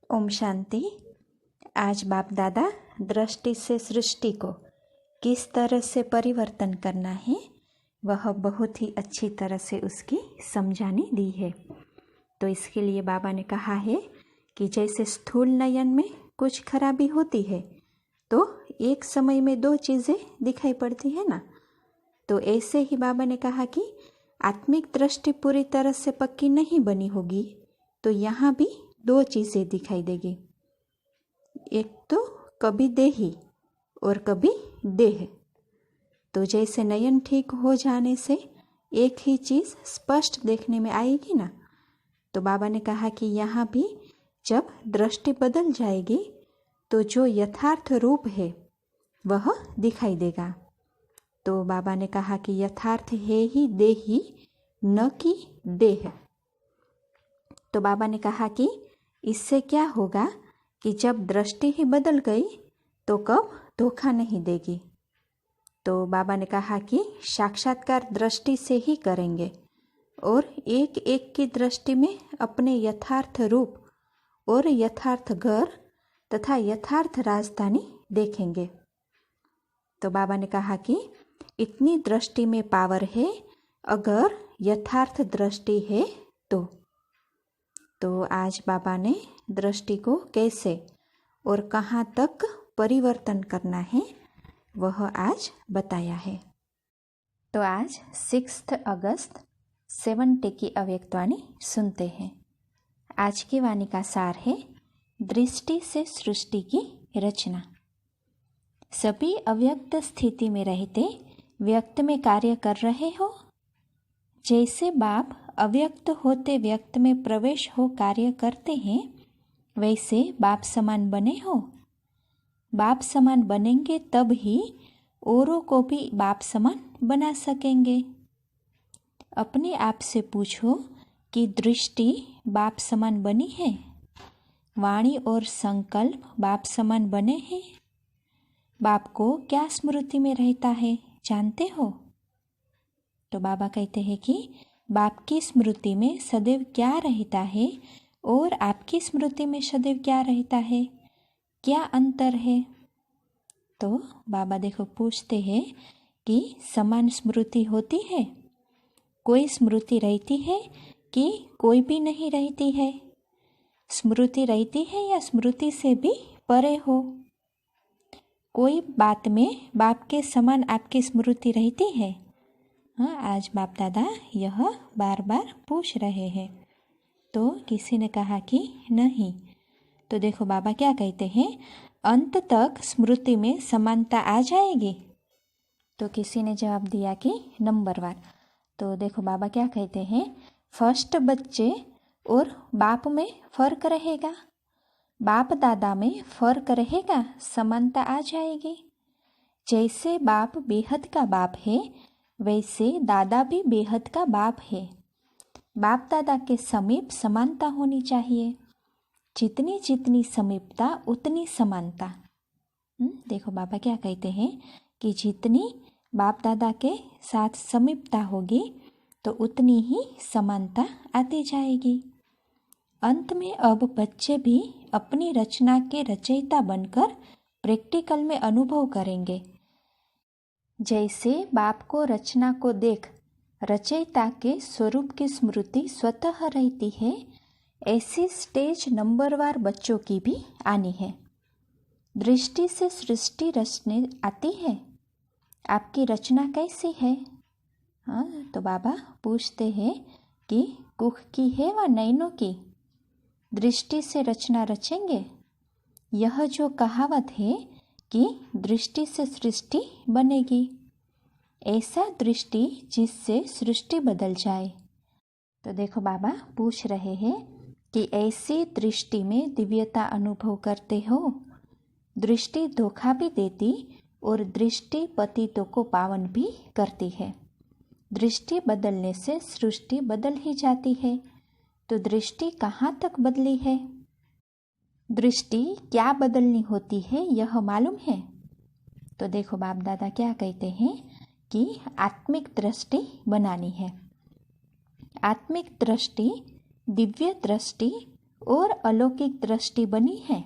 ओम शांति। आज बाप दादा दृष्टि से सृष्टि को किस तरह से परिवर्तन करना है वह बहुत ही अच्छी तरह से उसकी समझानी दी है। तो इसके लिए बाबा ने कहा है कि जैसे स्थूल नयन में कुछ खराबी होती है तो एक समय में दो चीज़ें दिखाई पड़ती है ना, तो ऐसे ही बाबा ने कहा कि आत्मिक दृष्टि पूरी तरह से पक्की नहीं बनी होगी तो यहाँ भी दो चीज़ें दिखाई देगी। एक तो कभी देही और कभी देह। तो जैसे नयन ठीक हो जाने से एक ही चीज़ स्पष्ट देखने में आएगी ना, तो बाबा ने कहा कि यहाँ भी जब दृष्टि बदल जाएगी तो जो यथार्थ रूप है वह दिखाई देगा। तो बाबा ने कहा कि यथार्थ है ही देही न कि देह। तो बाबा ने कहा कि इससे क्या होगा कि जब दृष्टि ही बदल गई तो कब धोखा नहीं देगी। तो बाबा ने कहा कि साक्षात्कार दृष्टि से ही करेंगे और एक एक की दृष्टि में अपने यथार्थ रूप और यथार्थ घर तथा यथार्थ राजधानी देखेंगे। तो बाबा ने कहा कि इतनी दृष्टि में पावर है अगर यथार्थ दृष्टि है तो आज बाबा ने दृष्टि को कैसे और कहाँ तक परिवर्तन करना है वह आज बताया है। तो आज 6 अगस्त 70 की अव्यक्तवाणी सुनते हैं। आज की वाणी का सार है दृष्टि से सृष्टि की रचना। सभी अव्यक्त स्थिति में रहते व्यक्त में कार्य कर रहे हो। जैसे बाप अव्यक्त होते व्यक्त में प्रवेश हो कार्य करते हैं वैसे बाप समान बने हो। बाप समान बनेंगे तब ही औरों को भी बाप समान बना सकेंगे। अपने आप से पूछो कि दृष्टि बाप समान बनी है, वाणी और संकल्प बाप समान बने हैं। बाप को क्या स्मृति में रहता है जानते हो? तो बाबा कहते हैं कि बाप की स्मृति में सदैव क्या रहता है और आपकी स्मृति में सदैव क्या रहता है, क्या अंतर है? तो बाबा देखो पूछते हैं कि समान स्मृति होती है, कोई स्मृति रहती है कि कोई भी नहीं रहती है? स्मृति रहती है या स्मृति से भी परे हो? कोई बात में बाप के समान आपकी स्मृति रहती है? हाँ, आज बाप दादा यह बार बार पूछ रहे हैं। तो किसी ने कहा कि नहीं। तो देखो बाबा क्या कहते हैं, अंत तक स्मृति में समानता आ जाएगी। तो किसी ने जवाब दिया कि नंबरवार। तो देखो बाबा क्या कहते हैं, फर्स्ट बच्चे और बाप में फर्क रहेगा, बाप दादा में फर्क रहेगा, समानता आ जाएगी। जैसे बाप बेहद का बाप है वैसे दादा भी बेहद का बाप है। बाप दादा के समीप समानता होनी चाहिए। जितनी जितनी समीपता उतनी समानता। देखो बाबा क्या कहते हैं कि जितनी बाप दादा के साथ समीपता होगी तो उतनी ही समानता आती जाएगी। अंत में अब बच्चे भी अपनी रचना के रचयिता बनकर प्रैक्टिकल में अनुभव करेंगे। जैसे बाप को रचना को देख रचयिता के स्वरूप की स्मृति स्वतः रहती है, ऐसी स्टेज नंबरवार बच्चों की भी आनी है। दृष्टि से सृष्टि रचने आती है। आपकी रचना कैसी है? हाँ, तो बाबा पूछते हैं कि कुख की है व नैनों की? दृष्टि से रचना रचेंगे। यह जो कहावत है कि दृष्टि से सृष्टि बनेगी, ऐसा दृष्टि जिससे सृष्टि बदल जाए। तो देखो बाबा पूछ रहे हैं कि ऐसी दृष्टि में दिव्यता अनुभव करते हो। दृष्टि धोखा भी देती और दृष्टि पतितों को पावन भी करती है। दृष्टि बदलने से सृष्टि बदल ही जाती है। तो दृष्टि कहाँ तक बदली है? दृष्टि क्या बदलनी होती है यह मालूम है? तो देखो बाप दादा क्या कहते हैं कि आत्मिक दृष्टि बनानी है। आत्मिक दृष्टि, दिव्य दृष्टि और अलौकिक दृष्टि बनी है।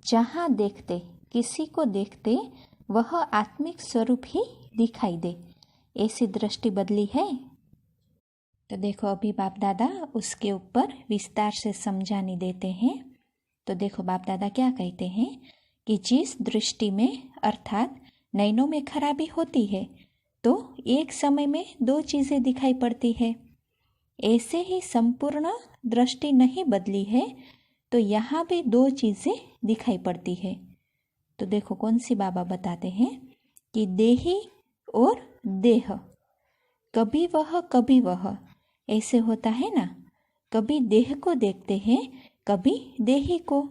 जहाँ देखते, किसी को देखते वह आत्मिक स्वरूप ही दिखाई दे, ऐसी दृष्टि बदली है। तो देखो अभी बाप दादा उसके ऊपर विस्तार से समझाने देते हैं। तो देखो बाप दादा क्या कहते हैं कि जिस दृष्टि में अर्थात नयनों में खराबी होती है तो एक समय में दो चीज़ें दिखाई पड़ती है। ऐसे ही संपूर्ण दृष्टि नहीं बदली है तो यहाँ भी दो चीज़ें दिखाई पड़ती है। तो देखो कौन सी बाबा बताते हैं कि देही और देह, कभी वह ऐसे होता है ना। कभी देह को देखते हैं, कभी देही को।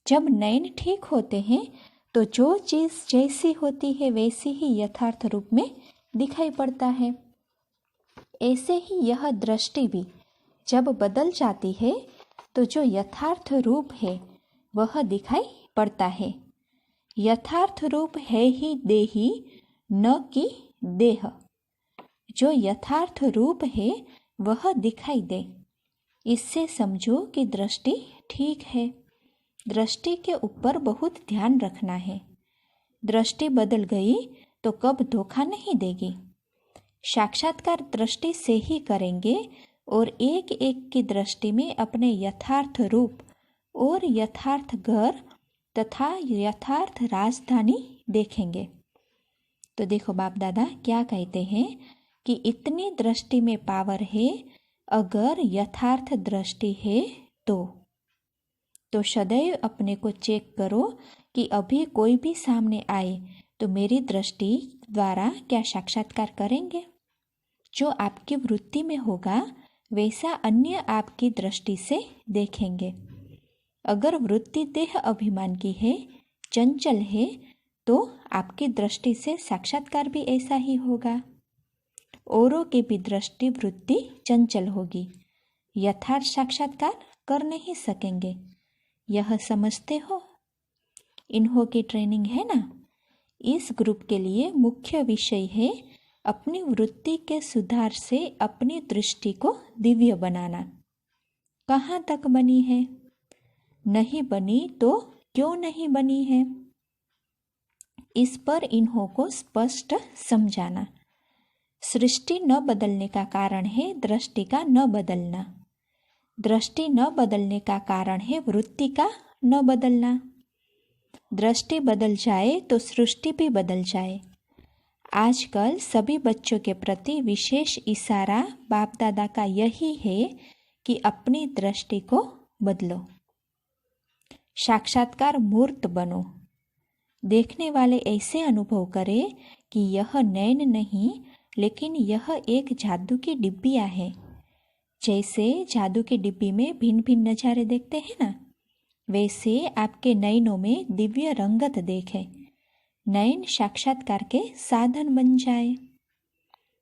जब नयन ठीक होते हैं तो जो चीज़ जैसी होती है वैसी ही यथार्थ रूप में दिखाई पड़ता है। ऐसे ही यह दृष्टि भी जब बदल जाती है तो जो यथार्थ रूप है वह दिखाई पड़ता है। यथार्थ रूप है ही देही, न कि देह। जो यथार्थ रूप है वह दिखाई दे, इससे समझो कि दृष्टि ठीक है। दृष्टि के ऊपर बहुत ध्यान रखना है। दृष्टि बदल गई तो कब धोखा नहीं देगी। साक्षात्कार दृष्टि से ही करेंगे और एक एक की दृष्टि में अपने यथार्थ रूप और यथार्थ घर तथा यथार्थ राजधानी देखेंगे। तो देखो बाप दादा क्या कहते हैं कि इतनी दृष्टि में पावर है। अगर यथार्थ दृष्टि है तो सदैव अपने को चेक करो कि अभी कोई भी सामने आए तो मेरी दृष्टि द्वारा क्या साक्षात्कार करेंगे। जो आपकी वृत्ति में होगा वैसा अन्य आपकी दृष्टि से देखेंगे। अगर वृत्ति देह अभिमान की है, चंचल है, तो आपकी दृष्टि से साक्षात्कार भी ऐसा ही होगा। औरों की भी दृष्टि वृत्ति चंचल होगी, यथार्थ साक्षात्कार कर नहीं सकेंगे। यह समझते हो? इन्हों की ट्रेनिंग है ना। इस ग्रुप के लिए मुख्य विषय है अपनी वृत्ति के सुधार से अपनी दृष्टि को दिव्य बनाना। कहाँ तक बनी है? नहीं बनी तो क्यों नहीं बनी है, इस पर इन्हों को स्पष्ट समझाना। सृष्टि न बदलने का कारण है दृष्टि का न बदलना। दृष्टि न बदलने का कारण है वृत्ति का न बदलना। दृष्टि बदल जाए तो सृष्टि भी बदल जाए। आजकल सभी बच्चों के प्रति विशेष इशारा बाप दादा का यही है कि अपनी दृष्टि को बदलो। साक्षात्कार मूर्त बनो। देखने वाले ऐसे अनुभव करें कि यह नैन नहीं लेकिन यह एक जादू की डिब्बियाँ है। जैसे जादू की डिब्बी में भिन्न भिन्न नज़ारे देखते हैं ना, वैसे आपके नयनों में दिव्य रंगत देखें। नयन साक्षात्कार के साधन बन जाए।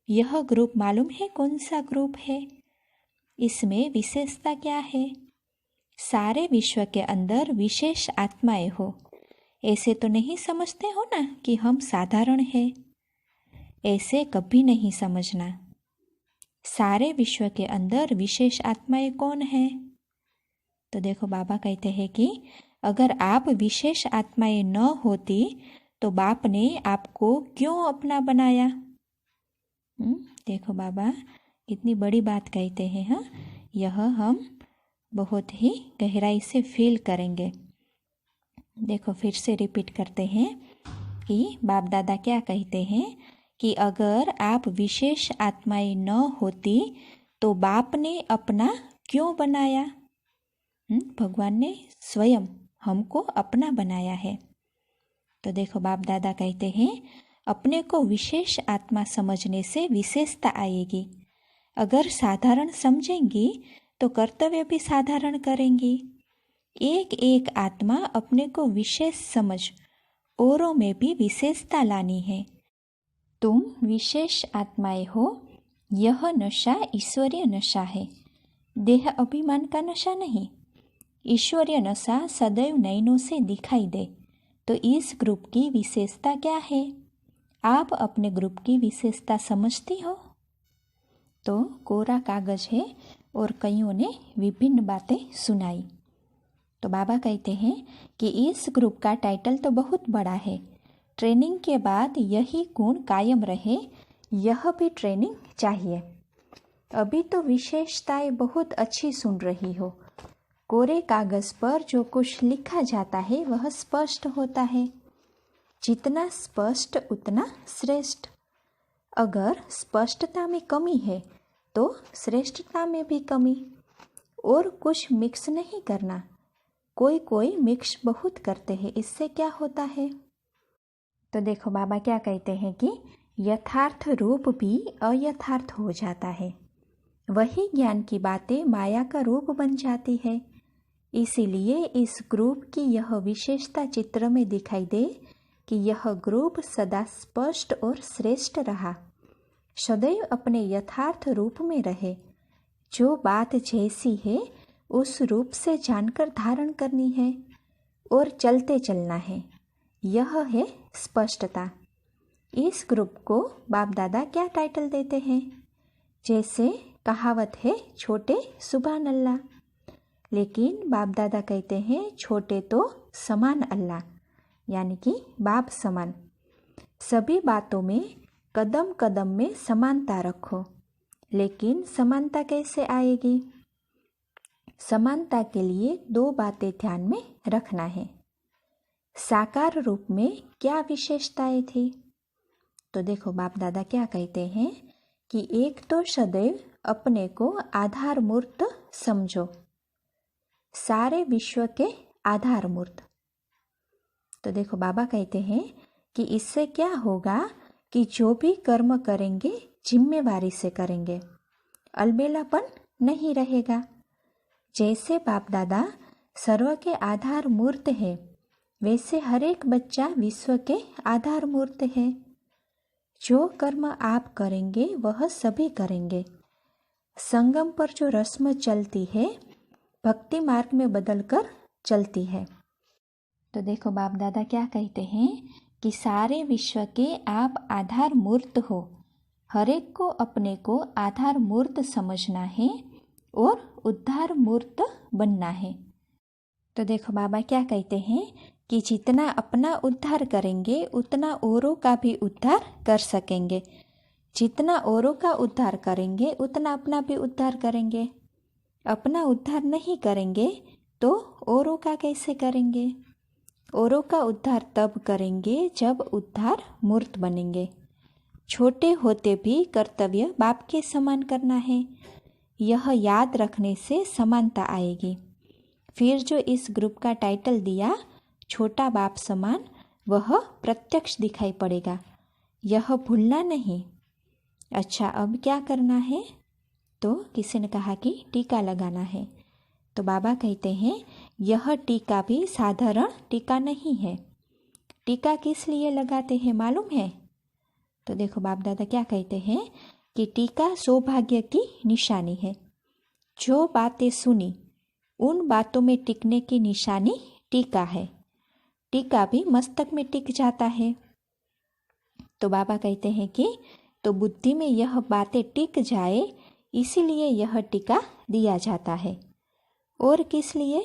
यह ग्रुप मालूम है कौन सा ग्रुप है? इसमें विशेषता क्या है? सारे विश्व के अंदर विशेष आत्माएं हो, ऐसे तो नहीं समझते हो ना कि हम साधारण हैं। ऐसे कभी नहीं समझना। सारे विश्व के अंदर विशेष आत्माएं कौन है? तो देखो बाबा कहते हैं कि अगर आप विशेष आत्माएं न होती तो बाप ने आपको क्यों अपना बनाया। देखो बाबा कितनी बड़ी बात कहते हैं। हाँ, यह हम बहुत ही गहराई से फील करेंगे। देखो फिर से रिपीट करते हैं कि बाप दादा क्या कहते हैं कि अगर आप विशेष आत्माएं न होती तो बाप ने अपना क्यों बनाया। भगवान ने स्वयं हमको अपना बनाया है। तो देखो बाप दादा कहते हैं अपने को विशेष आत्मा समझने से विशेषता आएगी। अगर साधारण समझेंगी तो कर्तव्य भी साधारण करेंगी। एक एक आत्मा अपने को विशेष समझ, औरों में भी विशेषता लानी है। तुम विशेष आत्माएं हो। यह नशा ईश्वरीय नशा है, देह अभिमान का नशा नहीं। ईश्वरीय नशा सदैव नयनों से दिखाई दे। तो इस ग्रुप की विशेषता क्या है? आप अपने ग्रुप की विशेषता समझती हो? तो कोरा कागज है और कईयों ने विभिन्न बातें सुनाई। तो बाबा कहते हैं कि इस ग्रुप का टाइटल तो बहुत बड़ा है, ट्रेनिंग के बाद यही गुण कायम रहे, यह भी ट्रेनिंग चाहिए। अभी तो विशेषताएं बहुत अच्छी सुन रही हो। कोरे कागज पर जो कुछ लिखा जाता है वह स्पष्ट होता है। जितना स्पष्ट उतना श्रेष्ठ। अगर स्पष्टता में कमी है तो श्रेष्ठता में भी कमी। और कुछ मिक्स नहीं करना। कोई मिक्स बहुत करते हैं, इससे क्या होता है? तो देखो बाबा क्या कहते हैं कि यथार्थ रूप भी अयथार्थ हो जाता है। वही ज्ञान की बातें माया का रूप बन जाती है। इसीलिए इस ग्रुप की यह विशेषता चित्र में दिखाई दे कि यह ग्रुप सदा स्पष्ट और श्रेष्ठ रहा, सदैव अपने यथार्थ रूप में रहे। जो बात जैसी है उस रूप से जानकर धारण करनी है और चलते चलना है, यह है स्पष्टता। इस ग्रुप को बाप दादा क्या टाइटल देते हैं? जैसे कहावत है, छोटे सुभान अल्लाह, लेकिन बाप दादा कहते हैं छोटे तो समान अल्लाह, यानी कि बाप समान। सभी बातों में कदम कदम में समानता रखो। लेकिन समानता कैसे आएगी? समानता के लिए दो बातें ध्यान में रखना है। साकार रूप में क्या विशेषताएं थी? तो देखो बाप दादा क्या कहते हैं कि एक तो सदैव अपने को आधार मूर्त समझो, सारे विश्व के आधार मूर्त। तो देखो बाबा कहते हैं कि इससे क्या होगा कि जो भी कर्म करेंगे जिम्मेवारी से करेंगे, अलबेलापन नहीं रहेगा। जैसे बाप दादा सर्व के आधार मूर्त है, वैसे हर एक बच्चा विश्व के आधार मूर्त है। जो कर्म आप करेंगे वह सभी करेंगे। संगम पर जो रस्म चलती है भक्ति मार्ग में बदलकर चलती है। तो देखो बाप दादा क्या कहते हैं कि सारे विश्व के आप आधार मूर्त हो। हर एक को अपने को आधार मूर्त समझना है और उद्धार मूर्त बनना है। तो देखो बाबा क्या कहते हैं कि जितना अपना उद्धार करेंगे उतना औरों का भी उद्धार कर सकेंगे। जितना औरों का उद्धार करेंगे उतना अपना भी उद्धार करेंगे। अपना उद्धार नहीं करेंगे तो औरों का कैसे करेंगे? औरों का उद्धार तब करेंगे जब उद्धार मूर्त बनेंगे। छोटे होते भी कर्तव्य बाप के समान करना है। यह याद रखने से समानता आएगी। फिर जो इस ग्रुप का टाइटल दिया छोटा बाप समान, वह प्रत्यक्ष दिखाई पड़ेगा। यह भूलना नहीं। अच्छा, अब क्या करना है? तो किसी ने कहा कि टीका लगाना है। तो बाबा कहते हैं यह टीका भी साधारण टीका नहीं है। टीका किस लिए लगाते हैं मालूम है? तो देखो बाप दादा क्या कहते हैं कि टीका सौभाग्य की निशानी है। जो बातें सुनी उन बातों में टिकने की निशानी टीका है। टीका भी मस्तक में टिक जाता है। तो बाबा कहते हैं कि तो बुद्धि में यह बातें टिक जाए, इसीलिए यह टीका दिया जाता है। और किस लिए?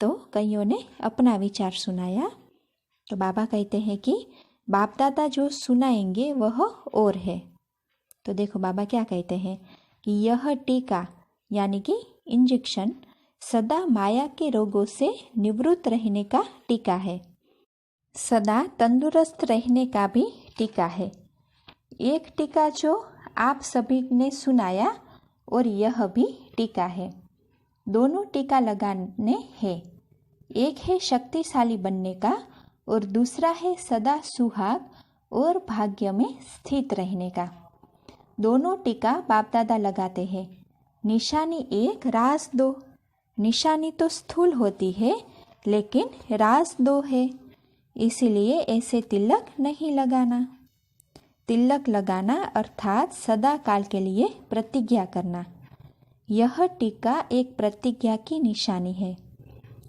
तो कईयों ने अपना विचार सुनाया। तो बाबा कहते हैं कि बाप दादा जो सुनाएंगे वह और है। तो देखो बाबा क्या कहते हैं कि यह टीका यानी कि इंजेक्शन सदा माया के रोगों से निवृत्त रहने का टीका है। सदा तंदुरुस्त रहने का भी टीका है। एक टीका जो आप सभी ने सुनाया और यह भी टीका है। दोनों टीका लगाने हैं। एक है शक्तिशाली बनने का और दूसरा है सदा सुहाग और भाग्य में स्थित रहने का। दोनों टीका बाप दादा लगाते हैं। निशानी एक, राज दो। निशानी तो स्थूल होती है लेकिन राज दो है, इसीलिए ऐसे तिलक नहीं लगाना। तिलक लगाना अर्थात सदा काल के लिए प्रतिज्ञा करना। यह टीका एक प्रतिज्ञा की निशानी है।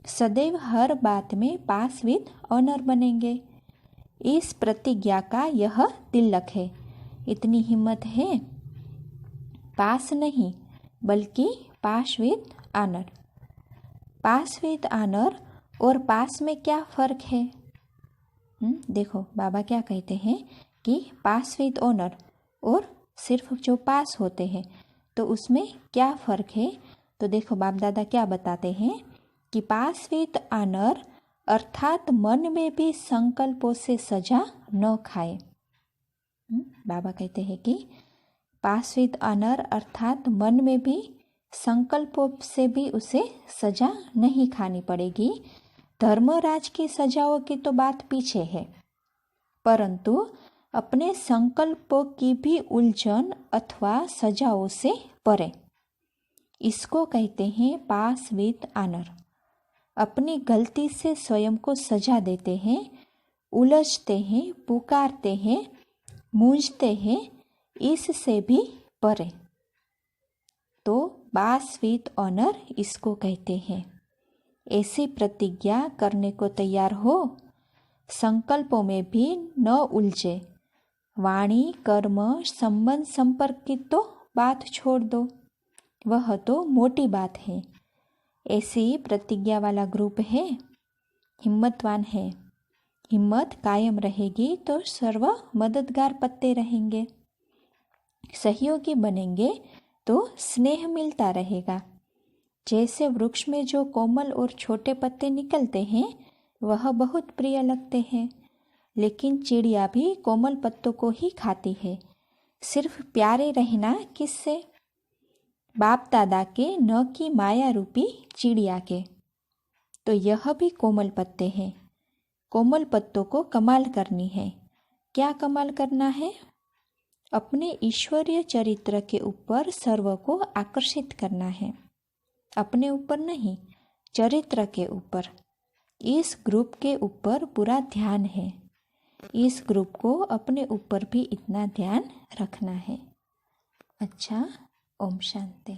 सदैव हर बात में पास विद ऑनर बनेंगे। इस प्रतिज्ञा का यह तिलक है। इतनी हिम्मत है? पास नहीं, बल्कि pass with honour. Pass with honour और पास में क्या फ़र्क है? देखो बाबा क्या कहते हैं कि पास विथ ऑनर और सिर्फ जो पास होते हैं तो उसमें क्या फ़र्क है। तो देखो बाप दादा क्या बताते हैं कि पास विथ ऑनर अर्थात मन में भी संकल्पों से सजा न खाए। बाबा कहते हैं कि पास विथ ऑनर अर्थात मन में भी संकल्पों से भी उसे सजा नहीं खानी पड़ेगी। धर्मराज की सजाओं की तो बात पीछे है, परंतु अपने संकल्पों की भी उलझन अथवा सजाओं से परे। इसको कहते हैं पास विथ ऑनर। अपनी गलती से स्वयं को सजा देते हैं, उलझते हैं, पुकारते हैं, मूंझते हैं, इससे भी परे। तो पास विथ ऑनर इसको कहते हैं। ऐसी प्रतिज्ञा करने को तैयार हो, संकल्पों में भी न उलझे। वाणी कर्म संबंध संपर्क की तो बात छोड़ दो, वह तो मोटी बात है। ऐसी प्रतिज्ञा वाला ग्रुप है, हिम्मतवान है। हिम्मत कायम रहेगी तो सर्व मददगार पत्ते रहेंगे। सहयोगी बनेंगे तो स्नेह मिलता रहेगा। जैसे वृक्ष में जो कोमल और छोटे पत्ते निकलते हैं वह बहुत प्रिय लगते हैं, लेकिन चिड़िया भी कोमल पत्तों को ही खाती है। सिर्फ प्यारे रहना किससे? बाप दादा के, न कि माया रूपी चिड़िया के। तो यह भी कोमल पत्ते हैं। कोमल पत्तों को कमाल करनी है। क्या कमाल करना है? अपने ईश्वरीय चरित्र के ऊपर सर्व को आकर्षित करना है। अपने ऊपर नहीं, चरित्र के ऊपर। इस ग्रुप के ऊपर पूरा ध्यान है। इस ग्रुप को अपने ऊपर भी इतना ध्यान रखना है। अच्छा, ओम शांति।